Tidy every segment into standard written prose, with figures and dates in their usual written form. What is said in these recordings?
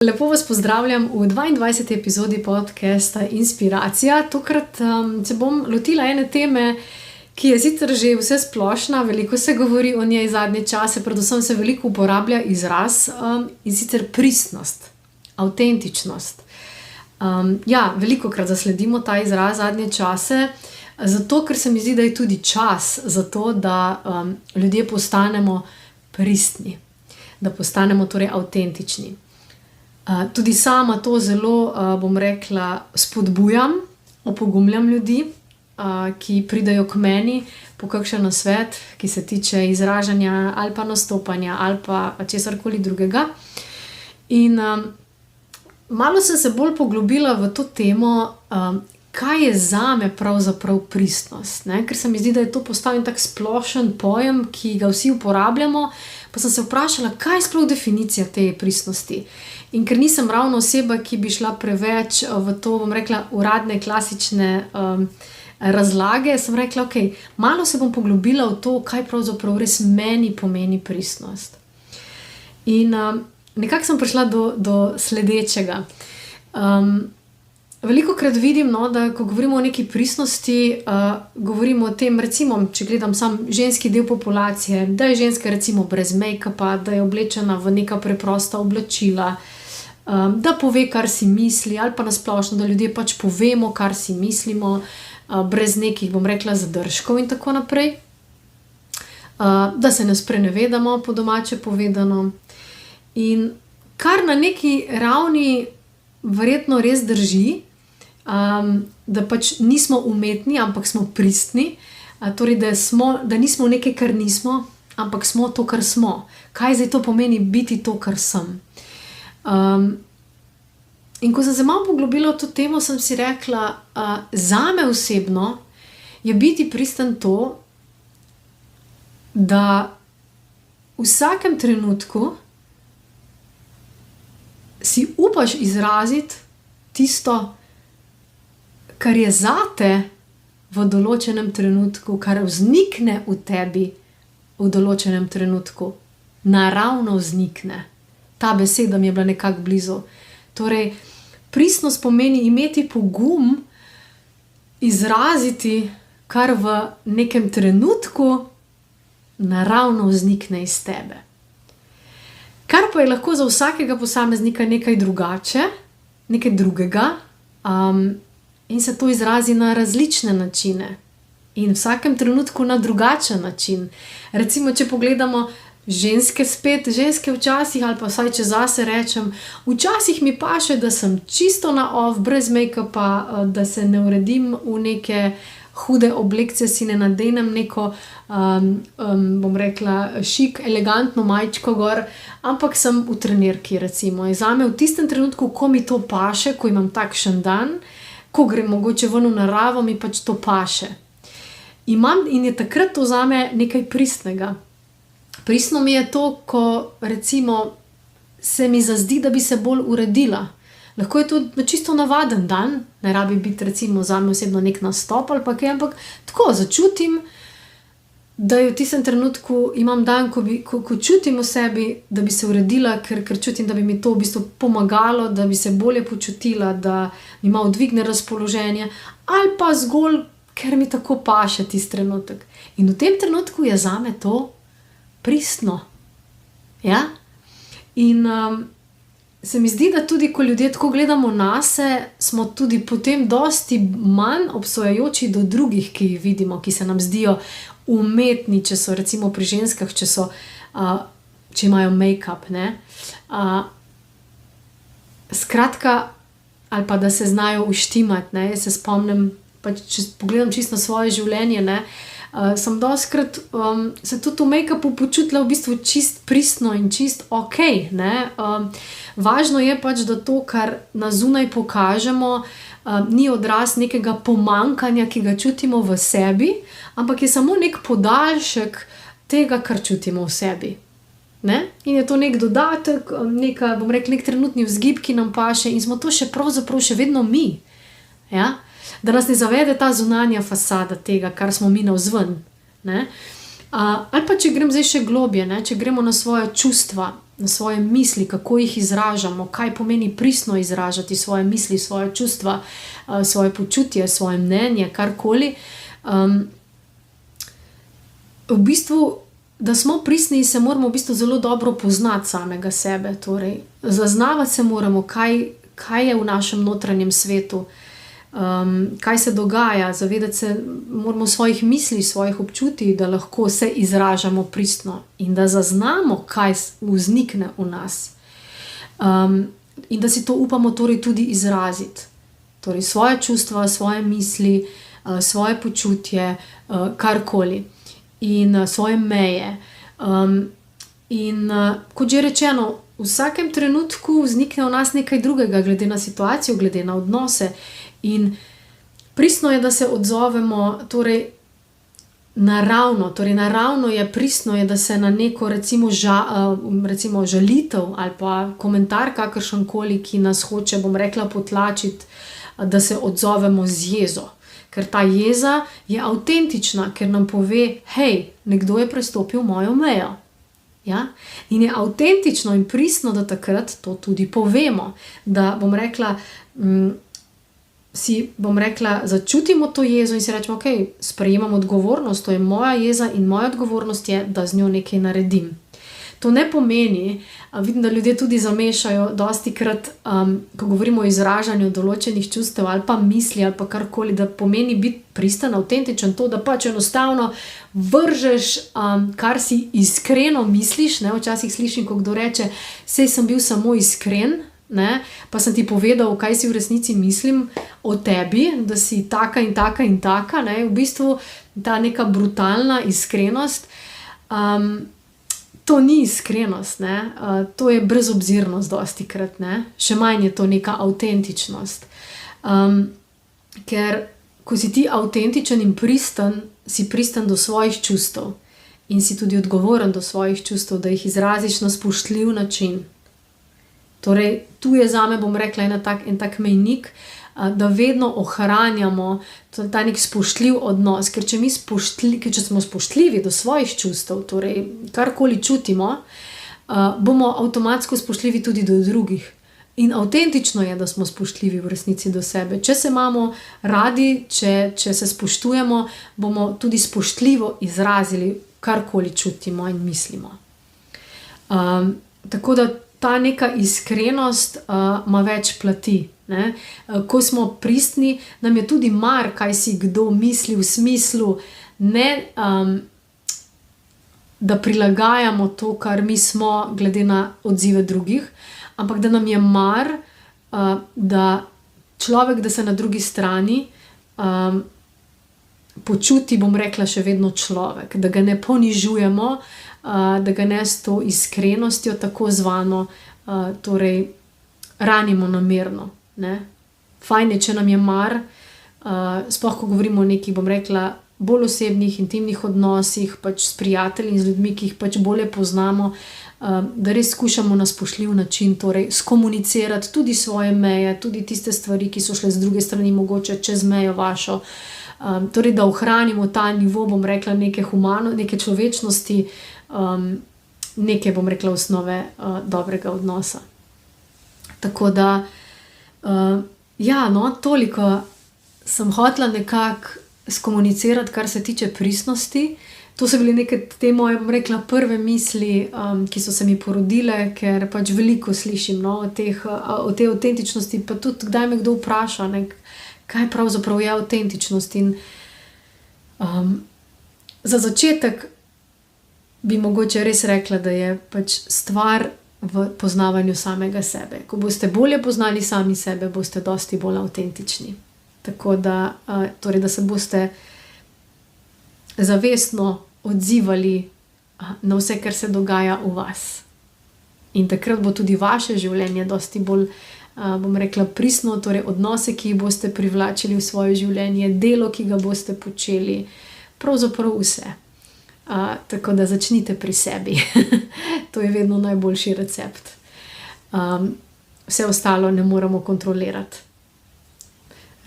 Lepo vas pozdravljam v 22. epizodi podcasta Inspiracija. Tokrat se bom lotila ene teme, ki je sicer že vse splošna, veliko se govori o njej zadnje čase, predvsem se veliko uporablja izraz in sicer pristnost, avtentičnost. Velikokrat zasledimo ta izraz zadnje čase, zato ker se mi zdi, da je tudi čas za to, da ljudje postanemo pristni, da postanemo torej avtentični. Tudi sama to zelo, spodbujam, opogumljam ljudi, ki pridejo k meni po kakšen nasvet, ki se tiče izražanja ali pa nastopanja ali pa česarkoli drugega. In malo sem se bolj poglobila v to temo, kaj je zame pravzaprav pristnost, ne? Ker se mi zdi, da je to postal en tak splošen pojem, ki ga vsi uporabljamo, pa sem se vprašala, kaj je sploh definicija te pristnosti. In ker nisem ravno oseba, ki bi šla preveč v to, uradne, klasične razlage, sem rekla, malo se bom poglobila v to, kaj pravzaprav res meni pomeni pristnost. In nekako sem prišla do sledečega. Velikokrat vidim, da ko govorimo o neki pristnosti, govorimo o tem, recimo, če gledam sam ženski del populacije, da je ženska recimo brez make-upa, da je oblečena v neka preprosta oblačila, da pove, kar si misli, ali pa nasplošno, da ljudje pač povemo, kar si mislimo, brez nekih, zadržkov in tako naprej. Da se ne sprenevedamo, po domače povedano. In kar na neki ravni verjetno res drži, da pač nismo umetni, ampak smo pristni, torej da nismo nekaj, kar nismo, ampak smo to, kar smo. Kaj zdaj to pomeni biti to, kar sem? In ko sem se malo poglobila v to temo, sem si rekla, zame osebno je biti pristen to, da v vsakem trenutku si upaš izraziti tisto, kar je zate v določenem trenutku, kar vznikne v tebi v določenem trenutku. Naravno vznikne. Ta beseda mi je bila nekako blizu. Torej, pristnost pomeni imeti pogum izraziti, kar v nekem trenutku naravno vznikne iz tebe. Kar pa je lahko za vsakega posameznika nekaj drugače, nekaj drugega, in se to izrazi na različne načine. In v vsakem trenutku na drugačen način. Recimo, če pogledamo ženske včasih, ali pa vsaj če zase rečem, včasih mi paše, da sem čisto na off, brez make-upa, da se ne uredim v neke hude oblekce, si ne nadenem neko, šik, elegantno majčko gor, ampak sem v trenirki, recimo. In zame v tistem trenutku, ko mi to paše, ko imam takšen dan, ko grem mogoče ven v naravo, mi pač to paše. In je takrat to zame nekaj pristnega. Pristno mi je to, ko recimo se mi zazdi, da bi se bolj uredila. Lahko je to čisto navaden dan, ne rabi biti recimo zame osebno nek nastop ali pa kaj, ampak tako začutim, da je v tistem trenutku imam dan, ko čutim v sebi, da bi se uredila, ker čutim, da bi mi to v bistvu pomagalo, da bi se bolje počutila, da mi malo dvigne razpoloženje, ali pa zgolj, ker mi tako paše tisti trenutek. In v tem trenutku je zame to pristno. Ja? In se mi zdi, da tudi, ko ljudje tako gledamo nase, smo tudi potem dosti manj obsojajoči do drugih, ki jih vidimo, ki se nam zdijo umetni, če so recimo pri ženskah, če imajo make-up, ne. Skratka, ali pa da se znajo uštimati, ne. Jaz se spomnim, pač, če pogledam čisto na svoje življenje, ne, sem dostikrat se tudi v make-upu počutila v bistvu čist pristno in čist okej, ne. Važno je pač, da to, kar na zunaj pokažemo, ni odraz nekega pomanjkanja, ki ga čutimo v sebi, ampak je samo nek podaljšek tega, kar čutimo v sebi. Ne? In je to nek dodatek, nek trenutni vzgib, ki nam paše in smo to pravzaprav še vedno mi. Ja? Da nas ne zavede ta zunanja fasada tega, kar smo mi navzven. Ne? Ali pa če grem zdaj še globje, ne? Če gremo na svoja čustva. na svoje misli, kako jih izražamo, kaj pomeni pristno izražati svoje misli, svoje čustva, svoje počutje, svoje mnenje, karkoli. V bistvu, da smo pristni, se moramo v bistvu zelo dobro poznati samega sebe. Torej, zaznavati se moramo, kaj je v našem notranjem svetu, kaj se dogaja, zavedati se moramo svojih misli, svojih občutij, da lahko se izražamo pristno in da zaznamo, kaj vznikne v nas. In da si to upamo torej tudi izraziti. Torej, svoje čustva, svoje misli, svoje počutje, karkoli. In svoje meje. Kot že rečeno, v vsakem trenutku vznikne v nas nekaj drugega, glede na situacijo, glede na odnose. In pristno je, da se odzovemo torej naravno. Torej, naravno je, pristno je, da se na neko recimo žalitev ali pa komentar kakršenkoli, ki nas hoče, bom rekla, potlačiti, da se odzovemo z jezo. Ker ta jeza je avtentična, ker nam pove, hej, nekdo je prestopil mojo mejo. Ja? In je avtentično in pristno, da takrat to tudi povemo. Da bom rekla, začutimo to jezo in si rečemo, ok, sprejemam odgovornost, to je moja jeza in moja odgovornost je, da z njo nekaj naredim. To ne pomeni, vidim, da ljudje tudi zamešajo dostikrat, ko govorimo o izražanju določenih čustev ali pa misli ali pa karkoli, da pomeni biti pristen, avtentičen, to, da pač enostavno vržeš, kar si iskreno misliš. Ne? Včasih slišim, ko kdo reče, sej sem bil samo iskren, ne? Pa sem ti povedal, kaj si v resnici mislim o tebi, da si taka in taka in taka. Ne? V bistvu ta neka brutalna iskrenost, to ni iskrenost, ne? To je brezobzirnost dostikrat, ne? Še manj je to neka avtentičnost. Ker ko si ti avtentičen in pristen, si pristen do svojih čustev in si tudi odgovoren do svojih čustev, da jih izraziš na spoštljiv način. Torej, tu je zame, bom rekla, en tak mejnik, da vedno ohranjamo ta nek spoštljiv odnos, ker če smo spoštljivi do svojih čustev, torej karkoli čutimo, bomo avtomatsko spoštljivi tudi do drugih. In avtentično je, da smo spoštljivi v resnici do sebe. Če se imamo radi, če se spoštujemo, bomo tudi spoštljivo izrazili, karkoli čutimo in mislimo. Tako da ta neka iskrenost ima več plati. Ne? Ko smo pristni, nam je tudi mar, kaj si kdo misli, v smislu, ne da prilagajamo to, kar mi smo, glede na odzive drugih, ampak da nam je mar, da človek, da se na drugi strani počuti, bom rekla, še vedno človek, da ga ne ponižujemo, da ga ne s to iskrenostjo, tako zvano, torej ranimo namerno. Ne? Fajn je, če nam je mar, sploh ko govorimo o nekih, bom rekla, bolj osebnih, intimnih odnosih, pač s prijatelji in z ljudmi, ki jih pač bolje poznamo, da res skušamo na spoštljiv način torej skomunicirati tudi svoje meje, tudi tiste stvari, ki so šle z druge strani mogoče čez mejo vašo. Torej, da ohranimo ta nivo, bom rekla, neke človečnosti, neke, bom rekla, osnove dobrega odnosa. Tako da toliko sem hotela nekako skomunicirati, kar se tiče pristnosti. To so bile neke te moje, bom rekla, prve misli, ki so se mi porodile, ker pač veliko slišim o tej avtentičnosti, pa tudi kdaj me kdo vpraša, kaj pravzaprav je avtentičnost. In za začetek bi mogoče res rekla, da je pač stvar v poznavanju samega sebe. Ko boste bolje poznali sami sebe, boste dosti bolj avtentični. Tako da, torej, da se boste zavestno odzivali na vse, kar se dogaja v vas. In takrat bo tudi vaše življenje dosti bolj, bom rekla, pristno, torej odnose, ki jih boste privlačili v svoje življenje, delo, ki ga boste počeli, pravzaprav vse. Tako da začnite pri sebi. To je vedno najboljši recept. Vse ostalo ne moremo kontrolirati.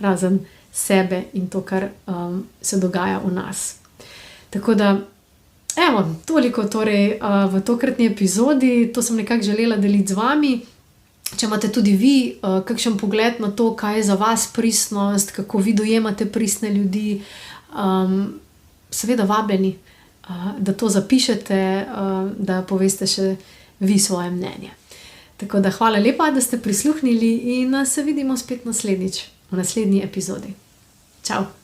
Razen sebe in to, kar se dogaja v nas. Tako da Evo, toliko torej v tokratni epizodi, to sem nekako želela deliti z vami. Če imate tudi vi kakšen pogled na to, kaj je za vas pristnost, kako vi dojemate pristne ljudi, seveda vabljeni, da to zapišete, da poveste še vi svoje mnenje. Tako da hvala lepa, da ste prisluhnili in se vidimo spet naslednjič, v naslednji epizodi. Čau!